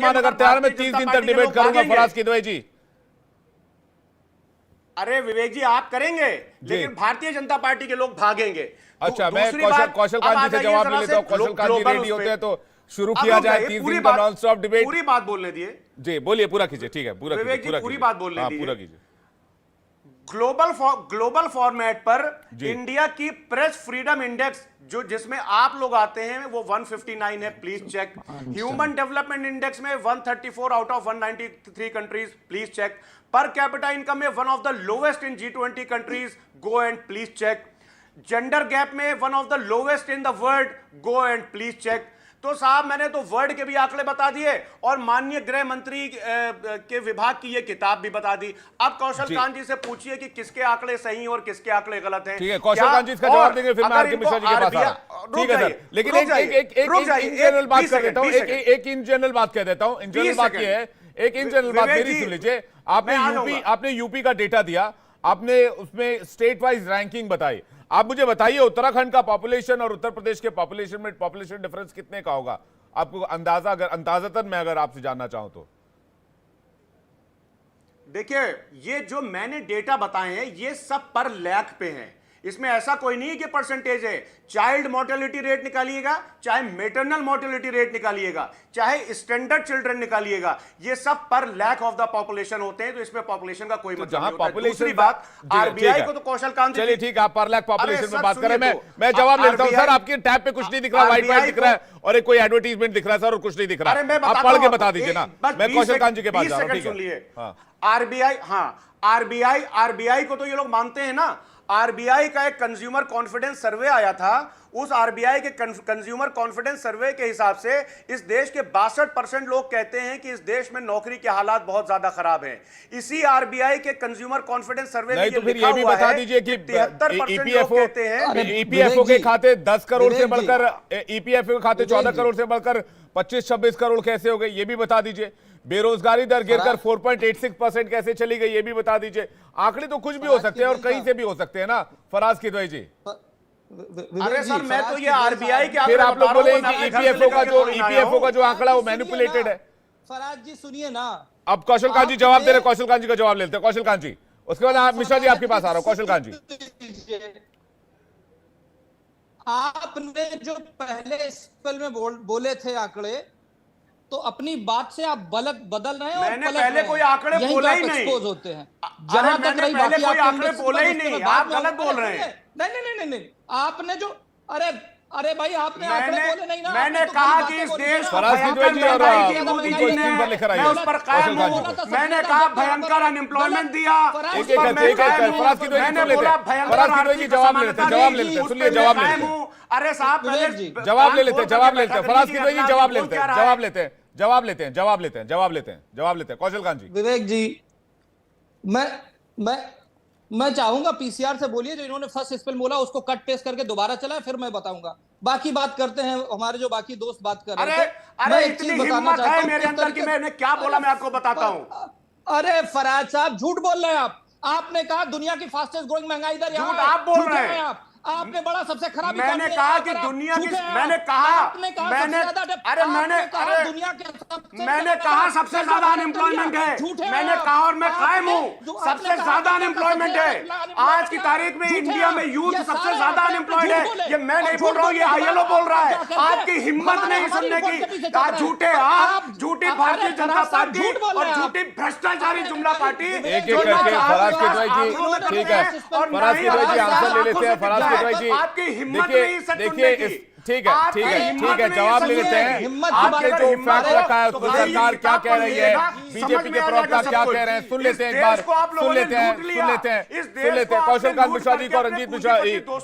सलमान अगर तैयार, मैं 30 दिन तक डिबेट करूंगा फराज किदवई जी। अरे विवेक जी आप करेंगे, लेकिन भारतीय जनता पार्टी के लोग भागेंगे। अच्छा, मैं कौशल कांत जी से जवाब ले लेता हूं। कौशल कांत जी रेडी होते हैं तो शुरू किया जाए 30 दिन का नॉन स्टॉप डिबेट। पूरी बात बोलने दिए जी, बोलिए, पूरा कीजिए। ठीक है, पूरा विवेक जी, पूरी बात बोलने दीजिए। पूरा कीजिए। ग्लोबल फॉर्मेट पर इंडिया की प्रेस फ्रीडम इंडेक्स जो जिसमें आप लोग आते हैं वो 159 है, please check. Human development index में 134 out of 193 countries, please check. Per capita income में one of the lowest in G20 countries, go and please check. Gender gap में one of the lowest in the world, go and please check. तो साहब मैंने तो world के भी आंकड़े बता दिए और माननीय गृह मंत्री के विभाग की ये किताब भी बता दी। अब कौशल कांत जी से पूछिए कि किसके आंकड़े सही और किसके आंकड़े गलत हैं। ठीक है, कौशल कांत जी इसका जवाब देंगे, फिर मैं आरके मिश्रा जी के पास आ रहा हूं। ठीक है सर, लेकिन एक इन जनरल बात कर देता हूं, एक इन जनरल बात कह देता हूं। इन जनरल बात ये है, एक इन जनरल बात मेरी सुन लीजिए। आपने यूपी का डेटा दिया, आपने उसमें स्टेट वाइज रैंकिंग बताई। आप मुझे बताइए उत्तराखंड का पॉपुलेशन और उत्तर प्रदेश के पॉपुलेशन में पॉपुलेशन डिफरेंस कितने का होगा? आपको अंदाजा, अगर अंदाजतन मैं अगर आपसे जानना चाहूं तो। देखिए, ये जो मैंने डेटा बताए हैं ये सब पर लाख पे हैं। इसमें ऐसा कोई नहीं कि परसेंटेज है। चाइल्ड मोर्टेलिटी रेट निकालिएगा, चाहे मेटरनल मोर्टेलिटी रेट निकालिएगा, चाहे स्टैंडर्ड चिल्ड्रन निकालिएगा, ये सब पर लाख ऑफ द पॉपुलेशन होते हैं। तो इसमें पॉपुलेशन का कोई तो मतलब नहीं होता। पॉपुलेशन दूसरी बात, आरबीआई को तो कौशल कांत, चलिए ठीक है, आप पर लाख पॉपुलेशन में बात करें, मैं जवाब लेता हूं सर। आपके टैब पे कुछ नहीं दिख रहा, व्हाइट व्हाइट दिख रहा है और एक कोई एडवर्टीजमेंट दिख रहा है सर, और कुछ नहीं दिख रहा है। आप पढ़ के बता दीजिए ना, मैं कौशल कांत जी के पास जा रहा हूं। ठीक है, आरबीआई को तो ये लोग मानते हैं ना। आरबीआई का एक कंज्यूमर कॉन्फिडेंस सर्वे आया था। उस आरबीआई के कंज्यूमर कॉन्फिडेंस सर्वे के हिसाब से इस देश के 62% लोग कहते हैं कि इस देश में नौकरी के हालात बहुत ज्यादा खराब हैं। इसी आरबीआई के कंज्यूमर कॉन्फिडेंस सर्वे में तो फिर ये भी बता दीजिए कि 73% कहते हैं ईपीएफओ के खाते 10 करोड़ से बढ़कर, ईपीएफओ के खाते 14 करोड़ से बढ़कर 25-26 करोड़ कैसे हो गए, ये भी बता दीजिए। बेरोजगारी दर गिरकर 4.86% कैसे चली गई, ये भी बता दीजिए। आंकड़े तो कुछ भी हो सकते हैं और कहीं से भी हो सकते हैं ना फराज किदवई जी। अरे सर, मैं तो ये आरबीआई के फिर आप लोग बोले कि ईपीएफओ का जो आंकड़ा वो मैनिपुलेटेड है। फराज जी सुनिए ना, अब कौशल कांत जी जवाब दे रहे, कौशल कांत जी का जवाब लेते हैं। कौशल कांत जी, उसके बाद मिश्रा जी आपके पास आ रहा हूं। कौशल कांत जी, आपने जो पहले स्पेल में बोले थे आंकड़े, तो अपनी बात से आप बदल रहे हैं। मैंने पहले कोई आंकड़े बोला ही नहीं। एक्सपोज होते हैं। जहां तक रही बाकी कोई आंकड़े बोले ही नहीं, आप गलत बोल रहे हैं। नहीं, आपने जो अरे भाई आपने आंकड़े बोले नहीं ना। मैंने कहा कि इस देश को भयंकर महंगाई मोदी जी ने, मैं उस पर कायम हूं। मैंने कहा भयंकर अनएम्प्लॉयमेंट दिया, उस पर मैं कायम हूं। मैंने बोला भयंकर आर्थिक असमानता दी, उस पर मैं कायम हूं। अरे साहब पहले जवाब ले लेते हैं। फराज किदवई जी जवाब लेते हैं। कौशल कांत जी, विवेक जी, मैं चाहूंगा पीसीआर से बोलिए जो इन्होंने फर्स्ट स्पेल बोला उसको कट पेस्ट करके दोबारा चलाए, फिर मैं बताऊंगा। बाकी बात करते हैं, हमारे जो बाकी दोस्त बात कर रहे थे। अरे इतनी हिम्मत है मेरे अंदर कि मैंने क्या बोला मैं आपको बताता हूं। अरे फराज साहब झूठ बोल रहे हैं आपने कहा दुनिया की फास्टेस्ट ग्रोइंग महंगाई दर झूठ आप बोल रहे हैं। आपने बड़ा सबसे खराब, मैंने कहा कि दुनिया की, मैंने कहा सबसे ज्यादा अनएम्प्लॉयमेंट है। मैंने कहा और मैं कायम हूं, सबसे ज्यादा अनएम्प्लॉयमेंट है आज की तारीख में। इंडिया में यूथ सबसे ज्यादा अनएम्प्लॉयड है। ये मैं नहीं बोल रहा हूं, ये आईएलओ बोल रहा है। आपकी हिम्मत नहीं सुनने की। कहा झूठे आप, झूठी भारतीय जनता पार्टी और झूठी भ्रष्टाचारी जुमला पार्टी। एक एक करके फराज किदवई जी, ठीक है, फराज किदवई जी आंसर ले लेते हैं। फराज आपकी हिम्मत नहीं सच सुनने की। ठीक है, जवाब ले लेते हैं। आपने जो फैक्ट रखा है उसको सरकार क्या कह रही है, बीजेपी के प्रवक्ता क्या कह रहे हैं, सुन लेते हैं एक बार, सुन लेते हैं। कौशल कांत मिश्रा जी को, रंजीत मिश्रा,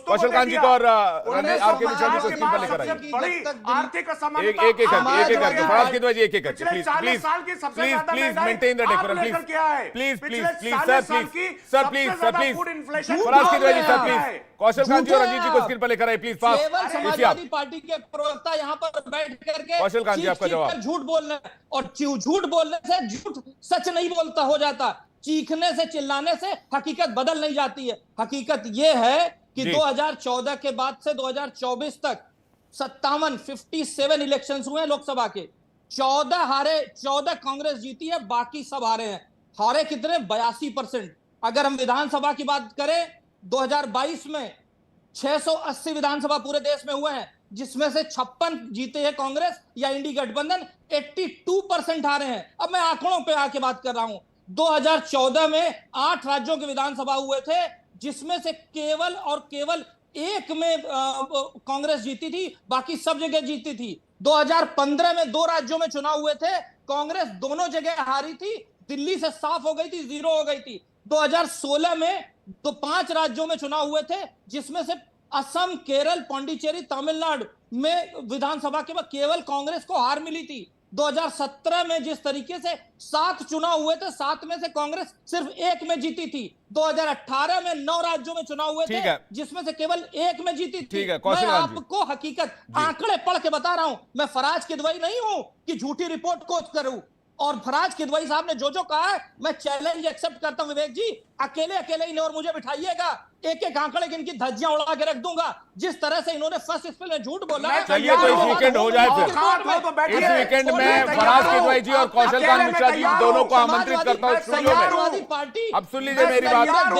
कौशल कांत जी को और आरके मिश्रा जी को स्क्रीन पर लेकर आइए। एक एक करके फराज किदवई जी, एक एक करके please maintain the decorum, please sir, please Faraz Kidwai ji sir, please Kaushal Kant ji और रंजीत जी को स्क्रीन पर लेकर आइए प्लीज। समाजवादी पार्टी के प्रवक्ता यहाँ पर बैठ करके कौशल कांत जी आपका जवाब। झूठ बोलने और झूठ बोलने से झूठ सच नहीं बोलता हो जाता। चीखने से चिल्लाने से हकीकत बदल नहीं जाती है। हकीकत यह है कि 2014 के बाद से 2024 तक 57 इलेक्शंस हुए लोकसभा के। 14 हारे, 14 कांग्रेस जीती है, बाकी सब हारे हैं। हारे कितने? 82%। अगर हम विधानसभा की बात करें, 2022 में 680 विधानसभा पूरे देश में हुए हैं, जिसमें से 56 जीते हैं कांग्रेस या इंडी गठबंधन, 82% हारे हैं। अब मैं आंकड़ों पे आके बात कर रहा हूं। 2014 में 8 राज्यों के विधानसभा हुए थे, जिसमें से केवल और केवल एक में कांग्रेस जीती थी, बाकी सब जगह जीती थी। 2015 में 2 राज्यों में चुनाव हुए थे, कांग्रेस दोनों जगह हारी थी, दिल्ली से साफ हो गई थी, 0 हो गई थी। 2016 में तो 5 राज्यों में चुनाव हुए थे, जिसमें से असम, केरल, पांडिचेरी, तमिलनाडु में विधानसभा के बाद केवल कांग्रेस को हार मिली थी। 2017 में जिस तरीके से 7 चुनाव हुए थे, 7 में से कांग्रेस सिर्फ 1 में जीती थी। 2018 में 9 राज्यों में चुनाव हुए थे, जिसमें से केवल 1 में जीती थी। मैं आपको हकीकत आंकड़े पढ़ के बता रहा हूं। मैं फराज किदवई नहीं हूं कि झूठी रिपोर्ट कोट करूं। और फराज किदवई साहब ने जो कहा है, मैं चैलेंज एक्सेप्ट करता हूं। विवेक जी, अकेले ही और मुझे बिठाइएगा, एक आंकड़े की इनकी धज्जियां उड़ा के रख दूंगा। जिस तरह से इन्होंने फर्स्ट स्पेल में झूठ बोला। चलिए तो इस वीकेंड हो जाए फिर। इस वीकेंड में फराज किदवई जी और कौशल खान मिश्रा जी दोनों को आमंत्रित करता हूं स्टूडियो में। पार्टी, अब सुन लीजिए मेरी बात।